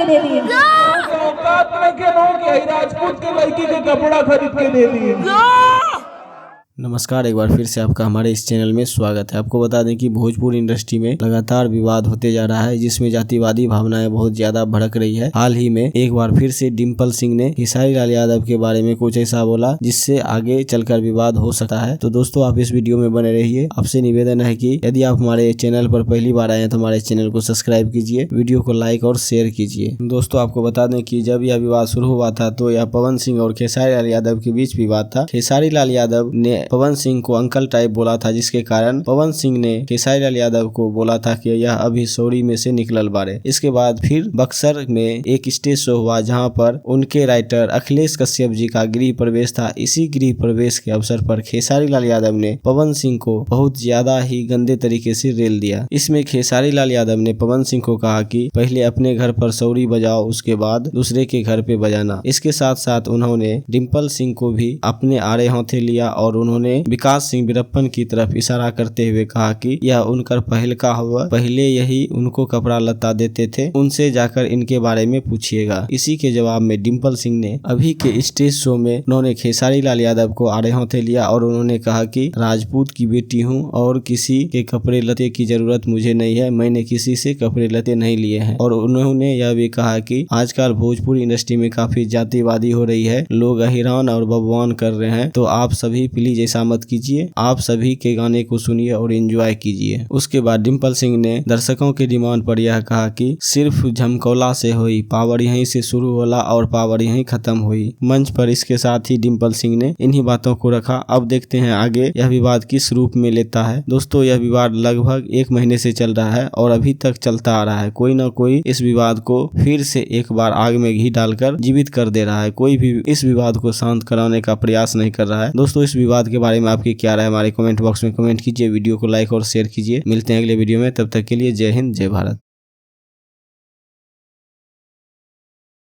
दे दिए। औकात लेके हो गया, राजपूत के लड़की के कपड़ा खरीद के दे दिए। नमस्कार, एक बार फिर से आपका हमारे इस चैनल में स्वागत है। आपको बता दें कि भोजपुरी इंडस्ट्री में लगातार विवाद होते जा रहा है, जिसमें जातिवादी भावनाएं बहुत ज्यादा भड़क रही है। हाल ही में एक बार फिर से डिम्पल सिंह ने खेसारी लाल यादव के बारे में कुछ ऐसा बोला जिससे आगे चलकर विवाद हो सकता है। तो दोस्तों, आप इस वीडियो में बने रहिए। आपसे निवेदन है कि यदि आप हमारे चैनल पर पहली बार आए हैं तो हमारे चैनल को सब्सक्राइब कीजिए, वीडियो को लाइक और शेयर कीजिए। दोस्तों, आपको बता दें कि जब यह विवाद शुरू हुआ था तो यह पवन सिंह और खेसारी लाल यादव के बीच विवाद था। खेसारी लाल यादव ने पवन सिंह को अंकल टाइप बोला था, जिसके कारण पवन सिंह ने खेसारी लाल यादव को बोला था कि यह अभी सौरी में से निकलल बारे। इसके बाद फिर बक्सर में एक स्टेज शो हुआ जहां पर उनके राइटर अखिलेश कश्यप जी का गृह प्रवेश था। इसी गृह प्रवेश के अवसर पर खेसारी लाल यादव ने पवन सिंह को बहुत ज्यादा ही गंदे तरीके से रेल दिया। इसमें खेसारी लाल यादव ने पवन सिंह को कहा कि पहले अपने घर पर सौरी बजाओ, उसके बाद दूसरे के घर पे बजाना। इसके साथ साथ उन्होंने डिम्पल सिंह को भी अपने आड़े हाथे लिया और उन्होंने विकास सिंह वीरप्पन की तरफ इशारा करते हुए कहा कि यह उनकर पहल का हुआ, पहले यही उनको कपड़ा लत्ता देते थे, उनसे जाकर इनके बारे में पूछिएगा। इसी के जवाब में डिम्पल सिंह ने अभी के स्टेज शो में उन्होंने खेसारी लाल यादव को आड़े हाथे लिया और उन्होंने कहा कि राजपूत की बेटी हूँ और किसी के कपड़े लते की जरूरत मुझे नहीं है, मैंने किसी से कपड़े लते नहीं लिए हैं। और उन्होंने यह भी कहा कि आजकल भोजपुरी इंडस्ट्री में काफी जातिवादी हो रही है, लोग अहिरान और बबवान कर रहे हैं, तो आप सभी प्लीज ऐसा मत कीजिए, आप सभी के गाने को सुनिए और एंजॉय कीजिए। उसके बाद डिम्पल सिंह ने दर्शकों के डिमांड पर यह कहा कि सिर्फ झमकौला से हुई, पावर यहीं से शुरू होला और पावर यहीं खत्म हुई। मंच पर इसके साथ ही डिम्पल सिंह ने इन्हीं बातों को रखा। अब देखते हैं आगे यह विवाद किस रूप में लेता है। दोस्तों, यह विवाद लगभग 1 महीने से चल रहा है और अभी तक चलता आ रहा है। कोई ना कोई इस विवाद को फिर से एक बार आग में घी डालकर जीवित कर दे रहा है। कोई भी इस विवाद को शांत कराने का प्रयास नहीं कर रहा है। दोस्तों, इस विवाद के बारे में आपकी क्या राय है हमारे कमेंट बॉक्स में कमेंट कीजिए, वीडियो को लाइक और शेयर कीजिए। मिलते हैं अगले वीडियो में, तब तक के लिए जय हिंद, जय भारत।